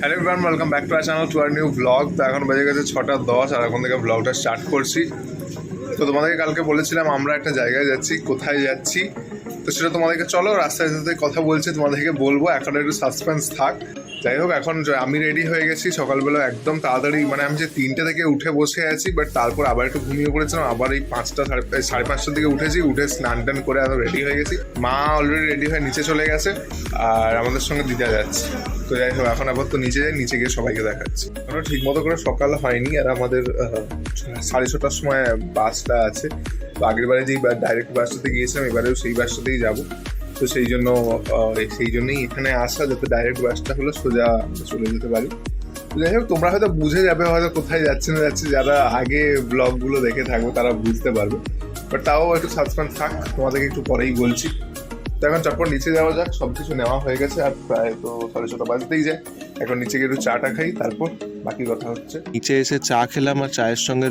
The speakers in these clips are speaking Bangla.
Hello everyone, welcome back to our channel to আর নিউ ব্লগ। তো এখন বেজে গেছে 6:10 আর এখন থেকে ব্লগটা স্টার্ট করছি। তো তোমাদেরকে কালকে বলেছিলাম আমরা একটা জায়গায় যাচ্ছি, কোথায় যাচ্ছি তো সেটা তোমাদেরকে চলো রাস্তায় যেতে কথা বলছি, তোমাদেরকে বলবো, এখন একটু সাসপেন্স থাক। যাই হোক, এখন আমি রেডি হয়ে গেছি সকালবেলা একদম তাড়াতাড়ি, মানে আমি যে 3টে থেকে উঠে বসে আছি, বাট তারপর আবার একটু ঘুমিয়ে পড়েছিলাম, আবার এই 5:30 দিকে উঠেছি, উঠে স্নান টান করে এখন রেডি হয়ে গেছি। মা অলরেডি রেডি হয়ে নিচে চলে গেছে আর আমাদের সঙ্গে দিদা যাচ্ছে। তো যাই হোক, এখন আবার তো নিচে যাই, নিচে গিয়ে সবাইকে দেখাচ্ছি। এখন ঠিক মতো করে সকাল হয়নি আর আমাদের 6:30টার সময় বাসটা আছে। তো আগের বারে যেই ডাইরেক্ট বাসটাতে গিয়েছিলাম, এবারেও সেই বাসটাতেই যাবো। তো সেই জন্যই এখানে আসা, যাতে ডাইরেক্ট বাসটা হলো সোজা চলে যেতে পারি। তো যাই হোক, তোমরা হয়তো বুঝে যাবে হয়তো কোথায় যাচ্ছে না যাচ্ছে, যারা আগে ব্লগগুলো দেখে থাকবে তারা বুঝতে পারবে, বাট তাও একটু সাসপেন্স থাক, তোমাদেরকে একটু পরেই বলছি। তো এখন চটপট নিচে যাওয়া যাক, সব কিছু নেওয়া হয়ে গেছে আর প্রায় তো 6:30 বাজতেই যায়। এখন নিচে গিয়ে একটু চাটা খাই, তারপর বাকি কথা হচ্ছে। নিচে এসে চা খেলাম আর চায়ের সঙ্গে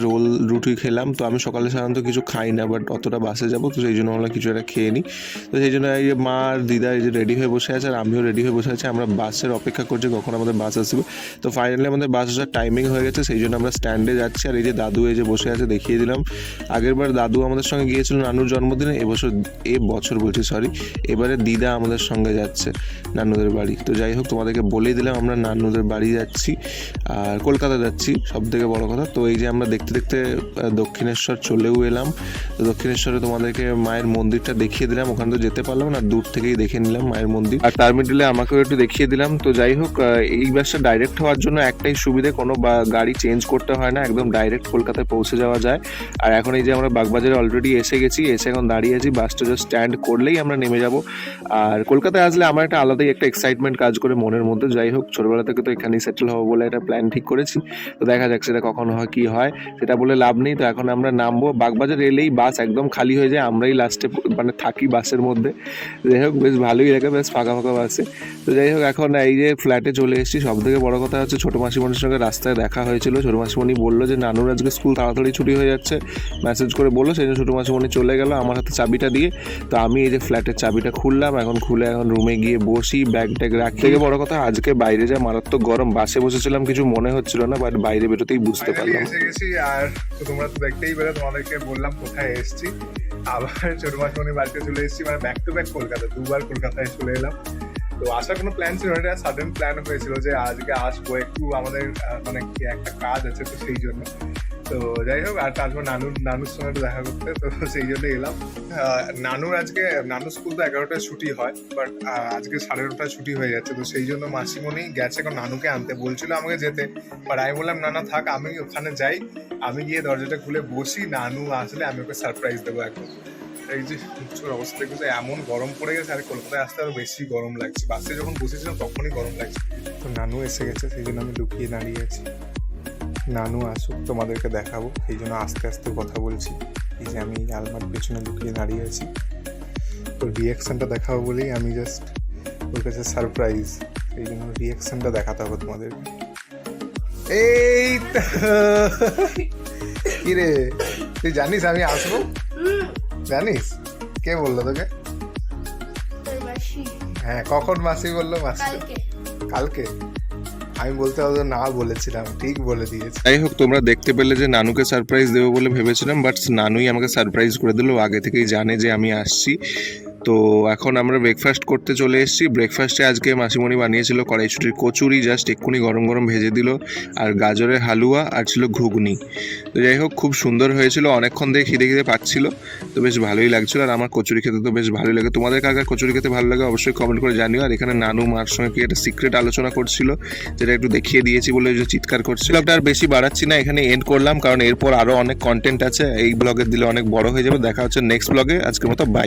রুটি খেলাম। তো আমি সকালে সাধারণত কিছু খাই না, বাট অতটা বাসে যাবো তো সেই জন্য আমরা কিছু একটা খেয়ে নিই। তো সেই জন্য এই যে মা আর দিদা এই যে রেডি হয়ে বসে আছে আর আমিও রেডি হয়ে বসে আছি। আমরা বাসের অপেক্ষা করছি কখন আমাদের বাস আসবে। তো ফাইনালি আমাদের বাস আসার টাইমিং হয়ে গেছে, সেই জন্য আমরা স্ট্যান্ডে যাচ্ছি। আর এই যে দাদু এই যে বসে আছে, দেখিয়ে দিলাম। আগের বার দাদু আমাদের সঙ্গে গিয়েছিল নানুর জন্মদিনে, এবারে দিদা আমাদের সঙ্গে যাচ্ছে নানুদের বাড়ি। তো যাই হোক, তোমাদেরকে বলেই দিলাম আমরা নানুদের বাড়ি যাচ্ছি আর কলকাতা যাচ্ছি, সব থেকে বড় কথা। তো এই যে আমরা দেখতে দেখতে দক্ষিণেশ্বর চলেও এলাম। তো দক্ষিণেশ্বরে তোমাদেরকে মায়ের মন্দিরটা দেখিয়ে দিলাম, ওখানে তো যেতে পারলাম না, দূর থেকেই দেখে নিলাম মায়ের মন্দির। আর তার মিডলে আমাকেও একটু দেখিয়ে দিলাম। তো যাই হোক, এই বাসটা ডাইরেক্ট হওয়ার জন্য একটাই সুবিধে, কোনো গাড়ি চেঞ্জ করতে হয় না, একদম ডাইরেক্ট কলকাতায় পৌঁছে যাওয়া যায়। আর এখন এই যে আমরা বাগবাজারে অলরেডি এসে গেছি, এসে এখন দাঁড়িয়ে আছি, বাসটা জাস্ট স্ট্যান্ড করলেই আমরা নেমে যাব। আর কলকাতায় আসলে আমার একটা আলাদাই একটা এক্সাইটমেন্ট কাজ করে মনের মধ্যে। যাই হোক, ছোটবেলা থেকে তো এখানেই সেটেল হবো বলে একটা প্ল্যান ঠিক করেছি। তো দেখা যাক সেটা কখন হয় কি হয়, সেটা বলে লাভ নেই। তো এখন আমরা নামবো, বাগবাজার এলেই বাস একদম খালি হয়ে যায়, আমরাই লাস্টে মানে থাকি বাসের মধ্যে। যাই হোক, বেশ ভালোই লাগে, বেশ ফাঁকা ফাঁকা বাসে। তো যাই হোক, এখন এই যে ফ্ল্যাটে চলে এসেছি। সব থেকে বড় কথা হচ্ছে ছোটো মাসিমণির সঙ্গে রাস্তায় দেখা হয়েছিল। ছোটো মাসিমণি বললো যে নানুর আজকে স্কুল তাড়াতাড়ি ছুটি হয়ে যাচ্ছে, মেসেজ করে বললো, সেই জন্য ছোটো মাসিমণি চলে গেল আমার হাতে চাবিটা দিয়ে। তো আমি এই যে ফ্ল্যাটের চাবিটা খুললাম, এখন খুলে এখন রুমে গিয়ে বসি, ব্যাগ ট্যাগ রাখি। থেকে বড় কথা, আজকে বাইরে যা মারাত্মক গরম, বাসে বসেছিলাম কিছু মনে হচ্ছিল না, বাট বাইরে বেরোতেই বুঝতে পারলাম। এসে গেছি আর তোমরা তো দেখতেই পেলে, তোমাদেরকে বললাম কোথায় এসেছি। আবার ছোট মাসিমণির বাড়িতে চলে এসেছি, মানে ব্যাক টু ব্যাক কলকাতা, দুবার কলকাতায় চলে এলাম। তো আসার কোনো প্ল্যান ছিল না, এটা সাডেন প্ল্যান হয়েছিল যে আজকে আসবো, একটু আমাদের মানে কি একটা কাজ আছে, তো সেই জন্য। তো যাই হোক, আর তারপর নানুর সঙ্গে একটু দেখা করতে, তো সেই জন্য এলাম। নানুর স্কুল তো 11টায় ছুটি হয়, বাট আজকে 9:30টায় ছুটি হয়ে যাচ্ছে। তো সেই জন্য মাসিমণি গেছে, কারণ নানুকে আনতে বলছিল আমাকে যেতে, বাট আমি বললাম না থাক, আমি ওখানে যাই, আমি গিয়ে দরজাটা খুলে বসি, নানু আসলে আমি ওকে সারপ্রাইজ দেবো একদম। এই যে প্রচুর অবস্থা, কিন্তু এমন গরম পড়ে গেছে, আর কলকাতায় আসতে আরো বেশি গরম লাগছে, বাসে যখন বসেছিলাম তখনই গরম লাগছে। তো নানু এসে গেছে, সেই জন্য আমি লুকিয়ে দাঁড়িয়ে আছি, নানু আসুক তোমাদেরকে দেখাবো, সেই জন্য আস্তে আস্তে কথা বলছি। এই যে আমি আলমার পেছনে লুকিয়ে দাঁড়িয়ে আছি, ওর রিয়াকশানটা দেখাবো বলেই আমি জাস্ট ওর কাছে সারপ্রাইজ, সেই জন্য রিয়াকশানটা দেখাতে হবে তোমাদেরকে। এই কি রে, তুই জানিস আমি আসবো? জানিস কে বললো তোকে? হ্যাঁ, কখন মাসি বললো? মাসি কালকে? আমি বলতে হবে না বলেছিলাম, ঠিক বলে দিয়েছি। যাই হোক, তোমরা দেখতে পেলে যে নানুকে সারপ্রাইজ দেবো বলে ভেবেছিলাম, বাট নানুই আমাকে সারপ্রাইজ করে দিল, আগে থেকেই জানে যে আমি আসছি। তো এখন আমরা ব্রেকফাস্ট করতে চলে এসেছি। ব্রেকফাস্টে আজকে মাসিমণি বানিয়েছিল কড়াইশুটির কচুরি, জাস্ট এক্ষুনি গরম গরম ভেজে দিল, আর গাজরের হালুয়া আর ছিল ঘুগনি। তো যাই হোক, খুব সুন্দর হয়েছিল, অনেকক্ষণ থেকে খিদে পাচ্ছিল, তো বেশ ভালোই লাগছিল। আর আমার কচুরি খেতে তো বেশ ভালোই লাগে। তোমাদের কার কচুরি খেতে ভালো লাগে অবশ্যই কমেন্ট করে জানিও। আর এখানে নানু মার সঙ্গে কি একটা সিক্রেট আলোচনা করছিল, যেটা একটু দেখিয়ে দিয়েছি বলে যে চিৎকার করছিল। ব্লগটা আর বেশি বাড়াচ্ছি না, এখানে এন্ড করলাম, কারণ এরপর আরও অনেক কন্টেন্ট আছে, এই ব্লগে দিলে অনেক বড় হয়ে যাবে। দেখা হচ্ছে নেক্সট ব্লগে, আজকের মতো বাই।